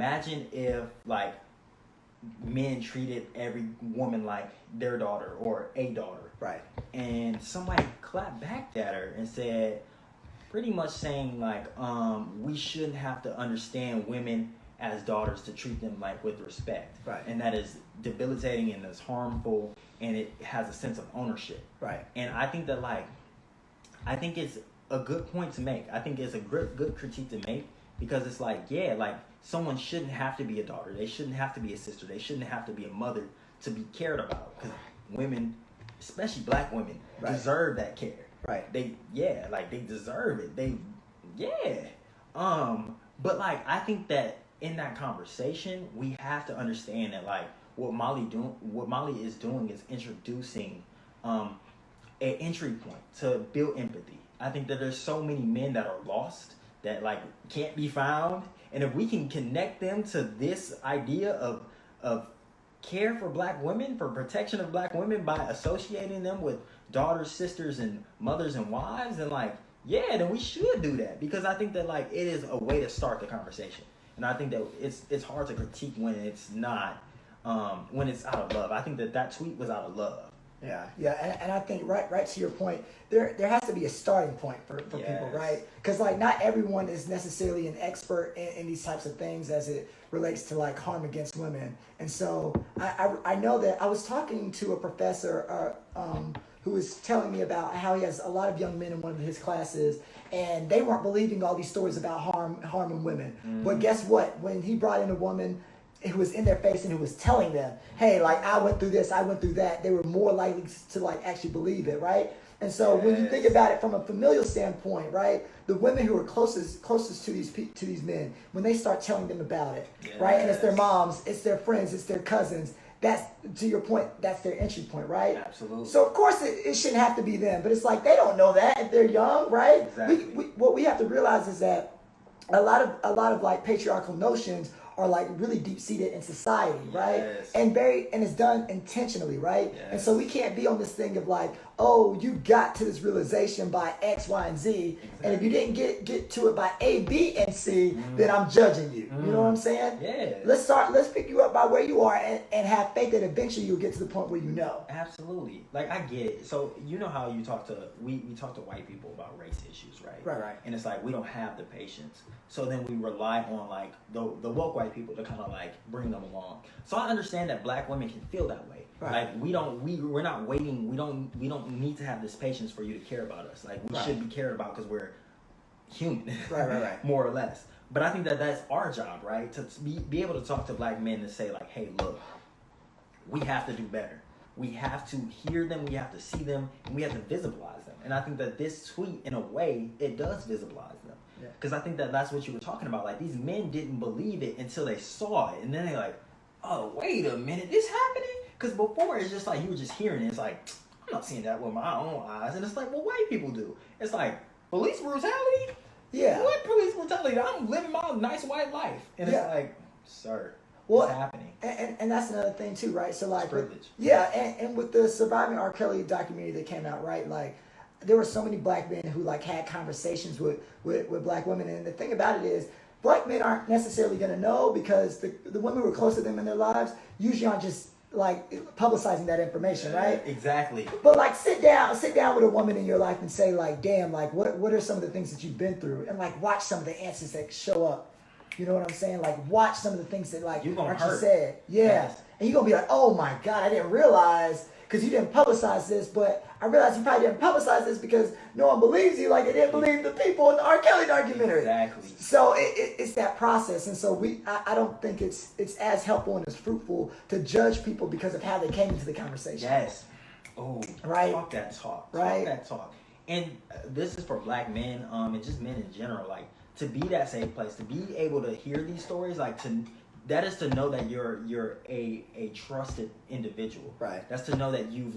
imagine if like men treated every woman like their daughter or a daughter. Right. And somebody clapped back at her and said, pretty much saying like, we shouldn't have to understand women as daughters to treat them like with respect. Right. And that is debilitating and it's harmful and it has a sense of ownership. Right. And I think that like, I think it's a good point to make. I think it's a good critique to make because it's like, yeah, like someone shouldn't have to be a daughter. They shouldn't have to be a sister. They shouldn't have to be a mother to be cared about because women, especially black women, right. deserve that care. Right. They deserve it. But like I think that in that conversation we have to understand that like what Molly is doing is introducing an entry point to build empathy. I think that there's so many men that are lost that like can't be found, and if we can connect them to this idea of care for black women, for protection of black women by associating them with daughters, sisters, and mothers and wives, and like, yeah, then we should do that because I think that like it is a way to start the conversation, and I think that it's hard to critique when it's not, when it's out of love. I think that tweet was out of love. Yeah, and I think right to your point, there has to be a starting point for people, right? Because like not everyone is necessarily an expert in these types of things as it relates to like harm against women, and so I know that I was talking to a professor who was telling me about how he has a lot of young men in one of his classes, and they weren't believing all these stories about harming women. Mm-hmm. But guess what? When he brought in a woman who was in their face and who was telling them, hey, like I went through this, I went through that, they were more likely to like actually believe it, right? And so when you think about it from a familial standpoint, right, the women who are closest to these men, when they start telling them about it, right, and it's their moms, it's their friends, it's their cousins, that's, to your point, that's their entry point, right? Absolutely. So of course it shouldn't have to be them, but it's like they don't know that if they're young, right? Exactly. What we have to realize is that a lot of like patriarchal notions are like really deep seated in society, right? Yes. And it's done intentionally, right? Yes. And so we can't be on this thing of like, oh, you got to this realization by X, Y, and Z, exactly. And if you didn't get to it by A, B, and C, then I'm judging you. You know what I'm saying? Yeah. Let's pick you up by where you are and have faith that eventually you'll get to the point where you know. Absolutely. Like I get it. So you know how you talk to we talk to white people about race issues, right? Right. And it's like we don't have the patience. So then we rely on like the woke white people to kind of like bring them along. So I understand that black women can feel that way. Right. Like we're not waiting. We don't need to have this patience for you to care about us. Like we should be cared about because we're human. Right. More or less. But I think that that's our job, right? To be able to talk to black men and say like, hey, look, we have to do better. We have to hear them. We have to see them, and we have to visibilize them. And I think that this tweet, in a way, it does visibilize them. Because I think that that's what you were talking about. Like, these men didn't believe it until they saw it. And then they're like, oh, wait a minute, this happening? Because before, it's just like you were just hearing it. It's like, I'm not seeing that with my own eyes. And it's like, well, white people do. It's like, police brutality? Yeah. What police brutality? I'm living my nice white life. And it's like, sir, what's happening? And that's another thing, too, right? So, like, privilege. And with the Surviving R. Kelly documentary that came out, right, like, there were so many black men who like had conversations with black women, and the thing about it is black men aren't necessarily going to know because the women who are close to them in their lives usually aren't just like publicizing that information, right? Exactly. But like sit down with a woman in your life and say like, damn, like what are some of the things that you've been through, and like watch some of the answers that show up. You know what I'm saying? Like watch some of the things that like aren't you said. Yeah. Yes. And you're gonna be like, oh my God, I didn't realize. Because you didn't publicize this, but I realized you probably didn't publicize this because no one believes you like they didn't believe the people in the R. Kelly documentary. Exactly. So it's that process, and so I don't think it's as helpful and as fruitful to judge people because of how they came into the conversation. Yes. Oh, right. Talk that talk. Right. Talk that talk. And this is for black men, and just men in general, like to be that safe place, to be able to hear these stories, like that is to know that you're a trusted individual. Right. That's to know that you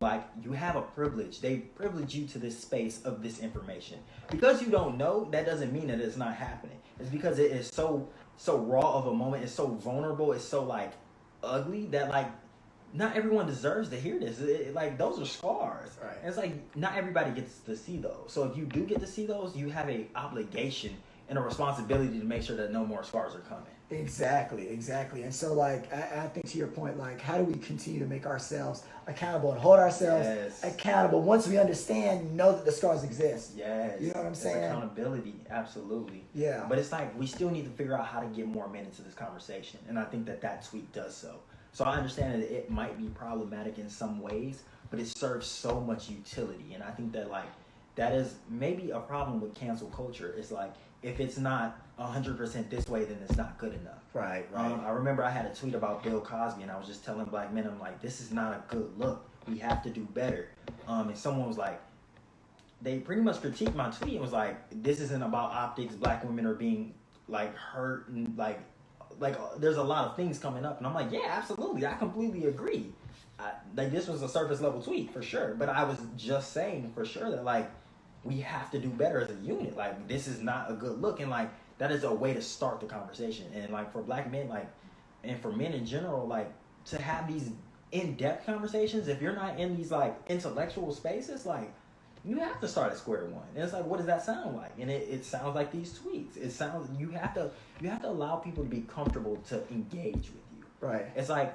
have a privilege. They privilege you to this space of this information. Because you don't know, that doesn't mean that it's not happening. It's because it is so raw of a moment. It's so vulnerable. It's so like ugly that like not everyone deserves to hear this. Like those are scars. Right. And it's like not everybody gets to see those. So if you do get to see those, you have a obligation and a responsibility to make sure that no more scars are coming. Exactly. And so, like, I think to your point, like, how do we continue to make ourselves accountable and hold ourselves accountable once we understand, know that the scars exist? Yes. You know what I'm saying? It's accountability, absolutely. Yeah. But it's like we still need to figure out how to get more men into this conversation, and I think that tweet does so. So I understand that it might be problematic in some ways, but it serves so much utility, and I think that like that is maybe a problem with cancel culture. It's like if it's not 100% this way, then it's not good enough. Right. I remember I had a tweet about Bill Cosby, and I was just telling black men, I'm like, this is not a good look. We have to do better. And someone was like, they pretty much critiqued my tweet and was like, this isn't about optics. Black women are being like hurt and like there's a lot of things coming up. And I'm like, yeah, absolutely. I completely agree. Like this was a surface level tweet for sure. But I was just saying for sure that like, we have to do better as a unit. Like this is not a good look. And like, that is a way to start the conversation. And like for black men, like, and for men in general, like to have these in-depth conversations, if you're not in these like intellectual spaces, like you have to start at square one. And it's like, what does that sound like? And it sounds like these tweets. It sounds, you have to allow people to be comfortable to engage with you. Right. It's like,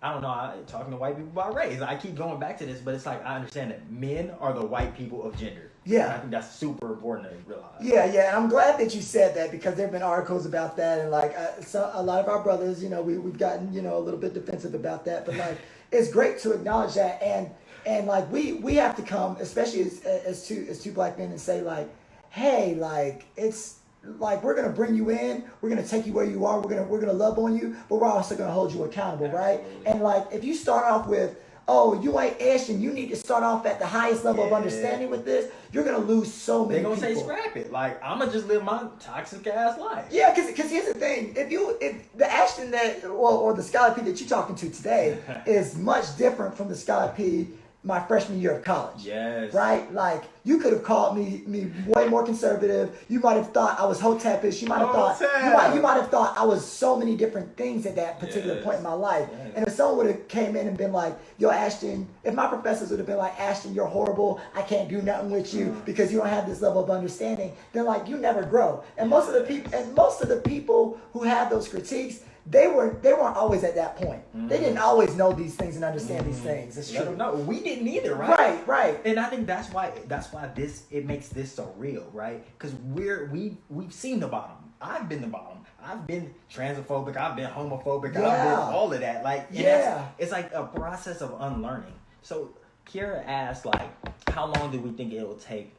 I don't know, talking to white people about race, I keep going back to this, but it's like, I understand that men are the white people of gender. Yeah. And I think that's super important to realize. Yeah, and I'm glad that you said that because there have been articles about that, and like so a lot of our brothers, you know, we've gotten, you know, a little bit defensive about that, but like it's great to acknowledge that, and like we have to come, especially as two black men, and say like, hey, like it's like we're gonna bring you in, we're gonna take you where you are, we're gonna love on you, but we're also gonna hold you accountable, right? And like if you start off with, oh, you ain't Ashton, you need to start off at the highest level of understanding with this, you're going to lose so many people. They're going to say scrap it. Like, I'm going to just live my toxic ass life. Yeah, because here's the thing. If the Ashton that, or the Scholar P that you're talking to today is much different from the Scholar P my freshman year of college. Yes. Right? Like, you could have called me way more conservative. You might have thought I was hotepish. You might have thought I was so many different things at that particular point in my life. Yes. And if someone would have came in and been like, yo, Ashton, if my professors would have been like, Ashton, you're horrible. I can't do nothing with you because you don't have this level of understanding. Then like, you never grow. And most of the people who have those critiques, they weren't always at that point. Mm-hmm. They didn't always know these things and understand these things. It's true. No, we didn't either, right? Right. And I think that's why it makes this so real, right? Because we've seen the bottom. I've been the bottom. I've been transphobic. I've been homophobic. I've been all of that. Like, it's like a process of unlearning. So Kiara asked, like, how long do we think it will take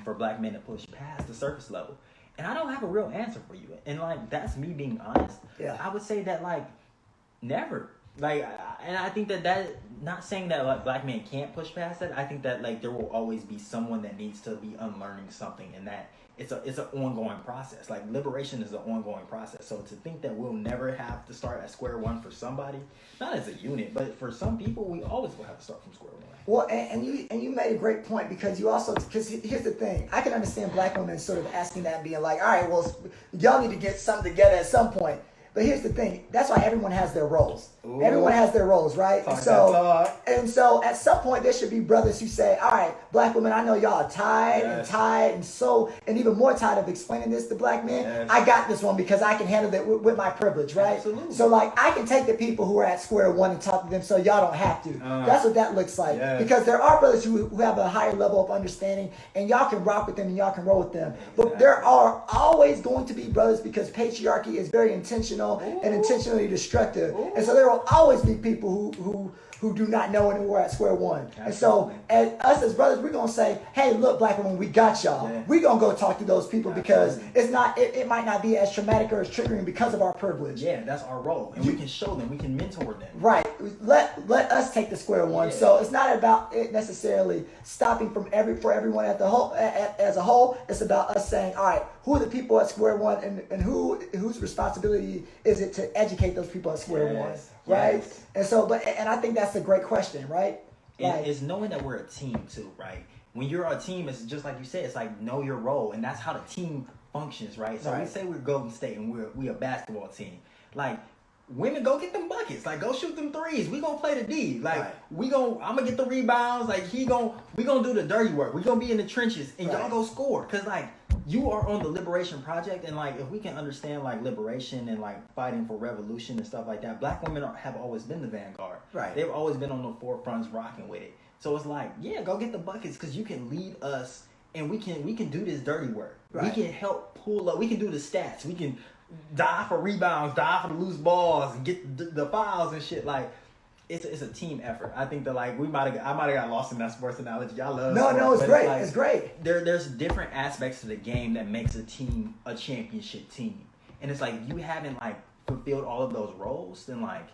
for black men to push past the surface level? And I don't have a real answer for you. And, like, that's me being honest. Yeah. I would say that, like, never. Like, and I think that not saying that, like, black men can't push past that. I think that, like, there will always be someone that needs to be unlearning something. And that it's an ongoing process. Like, liberation is an ongoing process. So to think that we'll never have to start at square one for somebody, not as a unit, but for some people, we always will have to start from square one. Well, and you made a great point because here's the thing. I can understand black women sort of asking that and being like, all right, well, y'all need to get something together at some point. But here's the thing. That's why everyone has their roles. Ooh. Everyone has their roles, right? And so at some point there should be brothers who say, all right, black women, I know y'all are tired and even more tired of explaining this to black men. Yes. I got this one because I can handle it with my privilege, right? Absolutely. So like I can take the people who are at square one and talk to them so y'all don't have to. That's what that looks like. Yes. Because there are brothers who have a higher level of understanding and y'all can rock with them and y'all can roll with them. But there are always going to be brothers because patriarchy is very intentional and intentionally destructive. And so there will always be people who do not know and who are at square one. Absolutely. And so us as brothers, we're going to say, hey, look, black women, we got y'all. Yeah. We're going to go talk to those people because it might not be as traumatic or as triggering because of our privilege. Yeah, that's our role. And we can show them, we can mentor them. Right. Let us take the square one. Yeah. So it's not about it necessarily stopping for everyone as a whole. It's about us saying, all right, who are the people at square one and whose responsibility is it to educate those people at square one? Right? Yes. And so, and I think that's a great question, right? And it's knowing that we're a team too, right? When you're a team, it's just like you said, it's like know your role, and that's how the team functions, right? So we say we're Golden State and we a basketball team. Like, women, go get them buckets. Like, go shoot them threes. We gonna play the D. Like, I'm gonna get the rebounds. Like, we gonna do the dirty work. We gonna be in the trenches, and y'all go score. Cause like, you are on the liberation project, and like if we can understand like liberation and like fighting for revolution and stuff like that, black women have always been the vanguard. Right. They've always been on the forefronts rocking with it. So it's like, yeah, go get the buckets because you can lead us, and we can do this dirty work. Right. We can help pull up. We can do the stats. We can die for rebounds, die for the loose balls, and get the fouls and shit. Like it's a team effort. I think that like I might have got lost in that sports analogy. Y'all love sports, it's great. Like, it's great. There's different aspects to the game that makes a team a championship team, and it's like you haven't like fulfilled all of those roles, then like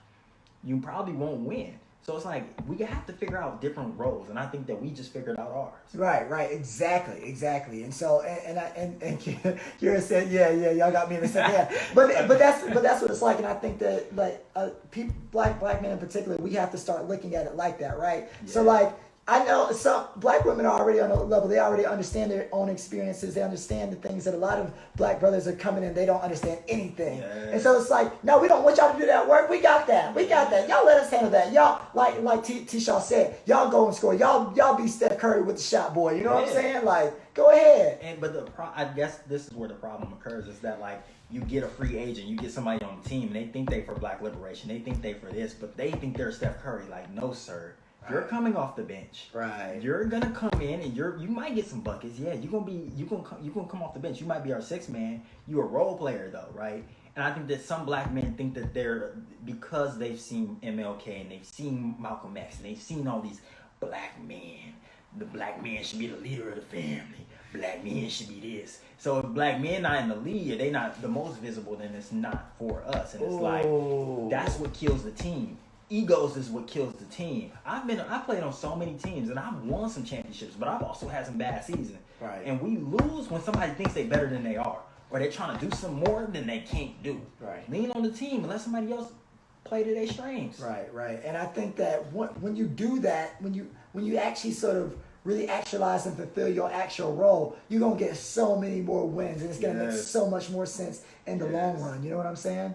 you probably won't win. So it's like we have to figure out different roles, and I think that we just figured out ours. Right, exactly. And so and Kira said, yeah, y'all got me in the second. Yeah, but that's what it's like, and I think that like people, black men in particular, we have to start looking at it like that, right? Yeah. So like I know some black women are already on a level. They already understand their own experiences. They understand the things that a lot of black brothers are coming in. They don't understand anything. Yeah. And so it's like, no, we don't want y'all to do that work. We got that. Y'all let us handle that. Y'all, like T-Shaw said, y'all go and score. Y'all be Steph Curry with the shot boy. You know what I'm saying? Like, go ahead. But I guess this is where the problem occurs is that like you get a free agent, you get somebody on the team, and they think they for black liberation. They think they for this, but they think they're Steph Curry. Like, no, sir. You're coming off the bench. Right. You're gonna come in and you might get some buckets. Yeah, you're gonna come off the bench. You might be our sixth man. You're a role player though, right? And I think that some black men think that they're because they've seen MLK and they've seen Malcolm X and they've seen all these black men. The black man should be the leader of the family. Black men should be this. So if black men not in the lead, they not the most visible, then it's not for us. And it's like that's what kills the team. Egos is what kills the team. I played on so many teams and I've won some championships, but I've also had some bad seasons. Right. And we lose when somebody thinks they're better than they are, or they're trying to do some more than they can't do. Right. Lean on the team and let somebody else play to their strengths. Right. And I think that when you do that, when you actually sort of really actualize and fulfill your actual role, you're gonna get so many more wins, and it's gonna make so much more sense in the long run. You know what I'm saying?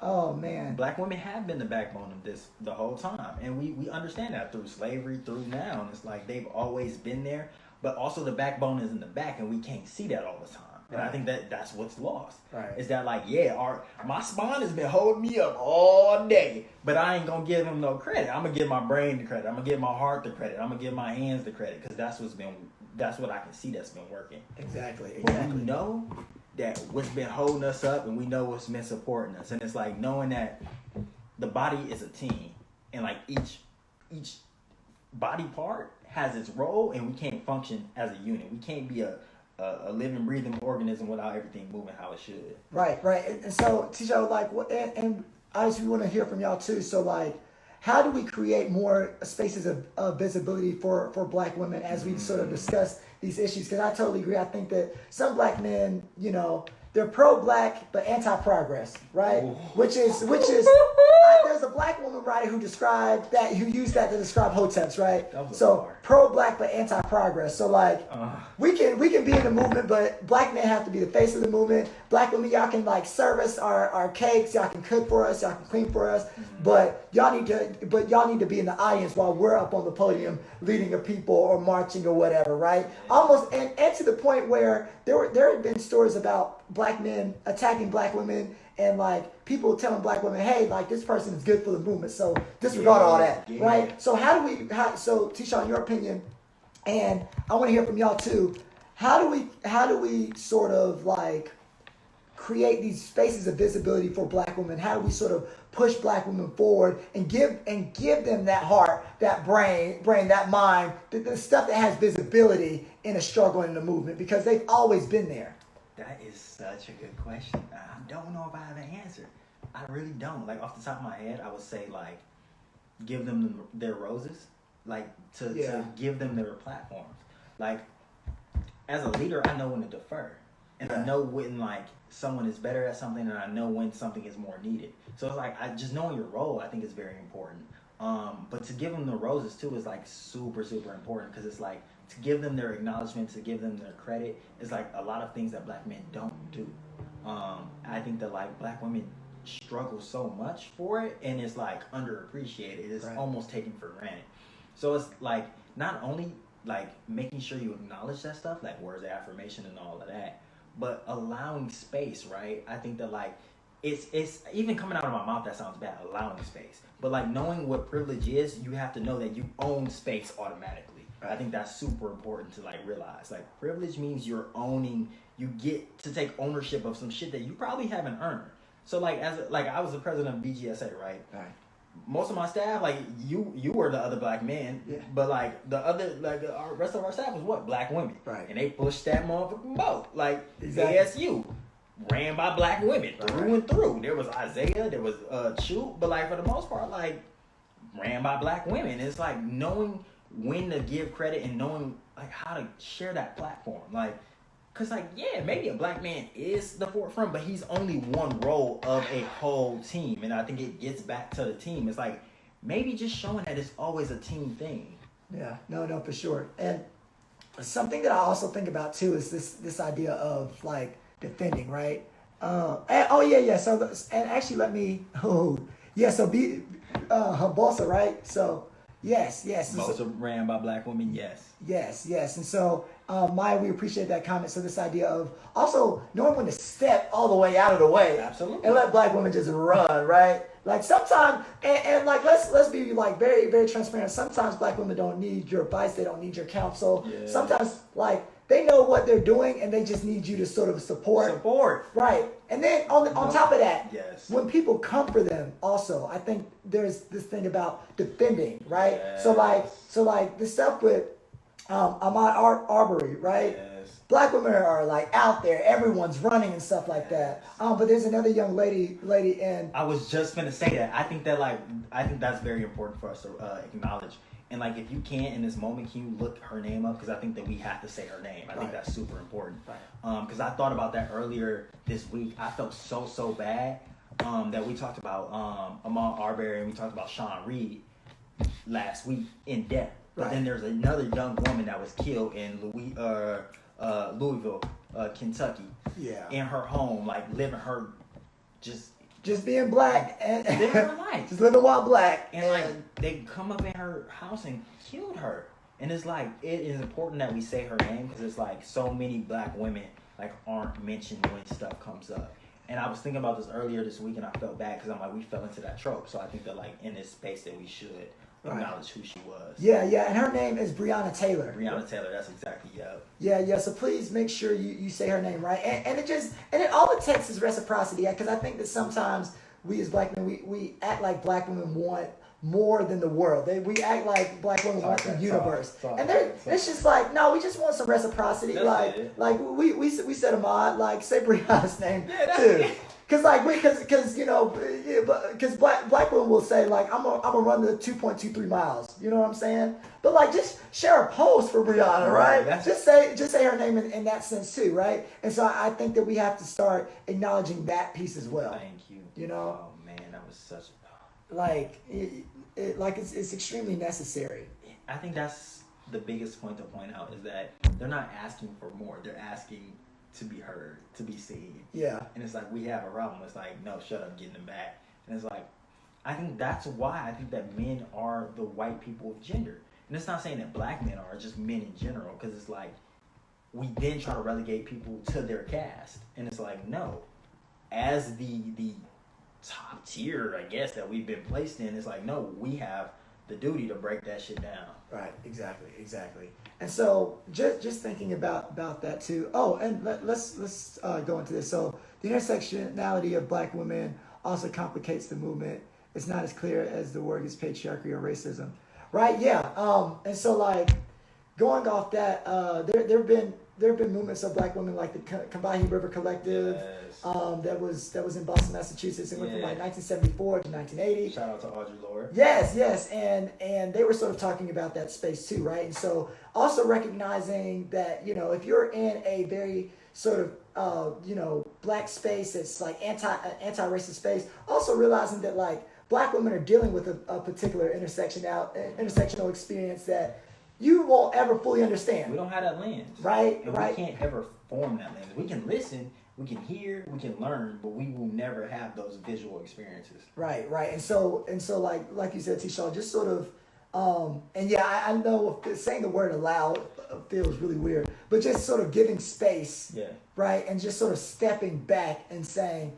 Oh man, black women have been the backbone of this the whole time, and we understand that through slavery, through now, and it's like they've always been there. But also the backbone is in the back, and we can't see that all the time. And I think that's what's lost. Right. Is that like my spine has been holding me up all day, but I ain't gonna give him no credit. I'm gonna give my brain the credit. I'm gonna give my heart the credit. I'm gonna give my hands the credit because that's what I can see that's been working. Exactly. But we know that what's been holding us up, and we know what's been supporting us, and it's like knowing that the body is a team, and like each body part has its role, and we can't function as a unit. We can't be a living, breathing organism without everything moving how it should. Right. And so, Tisha, like, and obviously we want to hear from y'all too. So, like, how do we create more spaces of visibility for black women as we sort of discuss these issues? Because I totally agree. I think that some black men, they're pro-black but anti-progress, right? Ooh. Which is there's a black woman writer who used that to describe hoteps, right? So pro-black but anti-progress. So like we can be in the movement, but black men have to be the face of the movement. Black women, y'all can like service our cakes, y'all can cook for us, y'all can clean for us, but y'all need to be in the audience while we're up on the podium leading a people or marching or whatever, right? Almost and to the point where there have been stories about black men attacking black women and like people telling black women, hey, like this person is good for the movement, so disregard all that, right? So so Tisha, in your opinion, and I want to hear from y'all too, how do we sort of like create these spaces of visibility for black women? How do we sort of push black women forward and give them that heart, that brain, that mind, the stuff that has visibility in a struggle in the movement, because they've always been there? That is such a good question. I don't know if I have an answer. I really don't. Like off the top of my head, I would say like give them their roses, like to give them their platforms. Like as a leader, I know when to defer, and I know when like someone is better at something, and I know when something is more needed. So it's like just knowing your role, I think is very important. But to give them the roses too is like super, super important, because it's like to give them their acknowledgement, to give them their credit is like a lot of things that black men don't do. I think that like black women struggle so much for it, and it's like underappreciated. It's almost taken for granted. So it's like not only like making sure you acknowledge that stuff, like words of affirmation and all of that, but allowing space, right? I think that like it's even coming out of my mouth that sounds bad, allowing space. But like knowing what privilege is, you have to know that you own space automatically. I think that's super important to like realize. Like privilege means you're owning, you get to take ownership of some shit that you probably haven't earned. So like I was the president of BGSA, right? Right. Most of my staff, like you were the other black men, but like the other, like the rest of our staff was what? Black women, right? And they pushed that motherfucking boat, like ASU ran by black women through and through. There was Isaiah, there was Chu, but like for the most part, like ran by black women. It's like knowing when to give credit and knowing like how to share that platform, like. Cause like maybe a black man is the forefront, but he's only one role of a whole team, and I think it gets back to the team. It's like maybe just showing that it's always a team thing. Yeah, no, for sure. And something that I also think about too is this idea of like defending, right? So and actually so be Bosa, right? So yes. Bosa ran by black women, yes, and so. Maya, we appreciate that comment. So this idea of also knowing when to step all the way out of the way, absolutely, and let black women just run, right? Like sometimes, and like let's be like very very transparent. Sometimes black women don't need your advice, they don't need your counsel. Yeah. Sometimes like they know what they're doing, and they just need you to sort of support, right? And then on top of that, when people come for them, also I think there's this thing about defending, right? Yes. So like the stuff with. Ahmaud Arbery, right? Yes. Black women are like out there, everyone's running and stuff like that. But there's another young lady, and I was just gonna say that. I think that's very important for us to acknowledge. And like, if you can in this moment, can you look her name up? Because I think that we have to say her name. I think that's super important. Because I thought about that earlier this week. I felt so bad that we talked about Ahmaud Arbery and we talked about Sean Reed last week in depth. But then there's another young woman that was killed in Louisville, Kentucky. Yeah. In her home, like living her just being black and living her life. Just living while black. And like they come up in her house and killed her. And it's like it is important that we say her name because it's like so many black women like aren't mentioned when stuff comes up. And I was thinking about this earlier this week and I felt bad because I'm like we fell into that trope. So I think that like in this space that we should acknowledge who she was. Yeah, and her name is Breonna Taylor. Breonna Taylor, that's exactly Yeah. So please make sure you say her name right. And it all it takes is reciprocity. Because I think that sometimes we as black men we act like black women want more than the world. We act like black women want the universe. And it's just like no, we just want some reciprocity. Like we said Ahmaud, like say Breonna's name too. Because black women will say like I'm gonna run the 2.23 miles. You know what I'm saying? But like just share a post for Breonna, right? Just say her name in that sense too, right? And so I think that we have to start acknowledging that piece as well. Thank you. You know? Oh man, that was such it's extremely necessary. I think that's the biggest point to point out is that they're not asking for more. They're asking to be heard, to be seen. Yeah. And it's like, we have a problem. It's like, no, shut up, getting them back. And it's like, I think that's why I think that men are the white people of gender. And it's not saying that black men are, just men in general. Because it's like, we then try to relegate people to their caste. And it's like, no. As the top tier, I guess, that we've been placed in, it's like, no, we have the duty to break that shit down. Right, exactly. And so just thinking about that too. Oh, and let's go into this. So the intersectionality of black women also complicates the movement. It's not as clear as the word is patriarchy or racism. Right, yeah. And so like going off that, there have been movements of black women like the Combahee River Collective. Yes. That was in Boston, Massachusetts. It went from like 1974 to 1980. Shout out to Audre Lorde. Yes, and they were sort of talking about that space too, right? And so also recognizing that if you're in a very sort of black space that's like anti-racist space, also realizing that like black women are dealing with a particular intersectional experience that you won't ever fully understand. We don't have that lens. Right. We can't ever form that lens. We can listen, we can hear, we can learn, but we will never have those visual experiences. Right. And so like you said, T-Shaw, just sort of And yeah, I know saying the word aloud feels really weird, but just sort of giving space, Yeah. right? And just sort of stepping back and saying,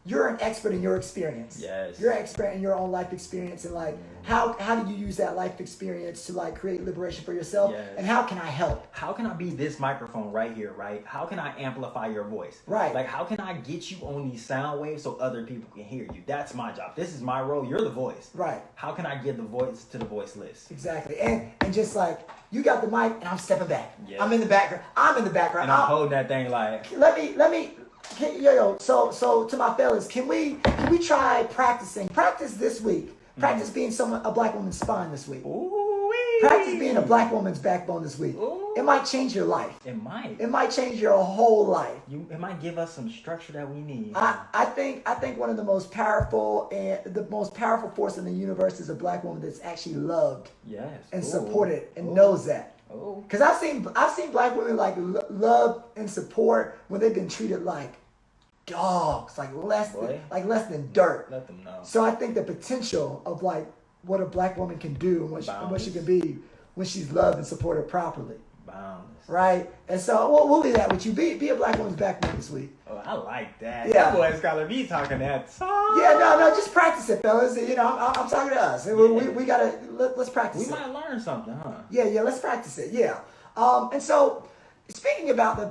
you're an expert in your experience. Yes. You're an expert in your own life experience, and like, how do you use that life experience to like create liberation for yourself? Yes. And how can I help? How can I be this microphone right here, right? How can I amplify your voice? Right. Like, how can I get you on these sound waves so other people can hear you? That's my job. This is my role. You're the voice. Right. How can I give the voice to the voiceless? Exactly. And just like, you got the mic, and I'm stepping back. Yeah. I'm in the background. And I'm holding that thing like... Let me. So to my fellas, can we try practice this week? Practice being a black woman's spine this week. Ooh-wee. Practice being a black woman's backbone this week. Ooh. It might change your life. It might. It might change your whole life. It might give us some structure that we need. I think one of the most powerful force in the universe is a black woman that's actually loved Yes. and Ooh. supported and Ooh. knows that. Oh. Because I've seen black women like love and support when they've been treated like dogs, like less than dirt. Let them know. So I think the potential of like what a black woman can do and what she can be when she's loved and supported properly. Boundless. Right? And so we'll leave that with you. Be a black woman's backbone this week. Oh, I like that. Yeah. That boy's gotta be talking that song. Yeah, no, just practice it, fellas. You know, I'm talking to us. We gotta let's practice it. We might learn something, huh? Yeah, let's practice it. Yeah. And so speaking about the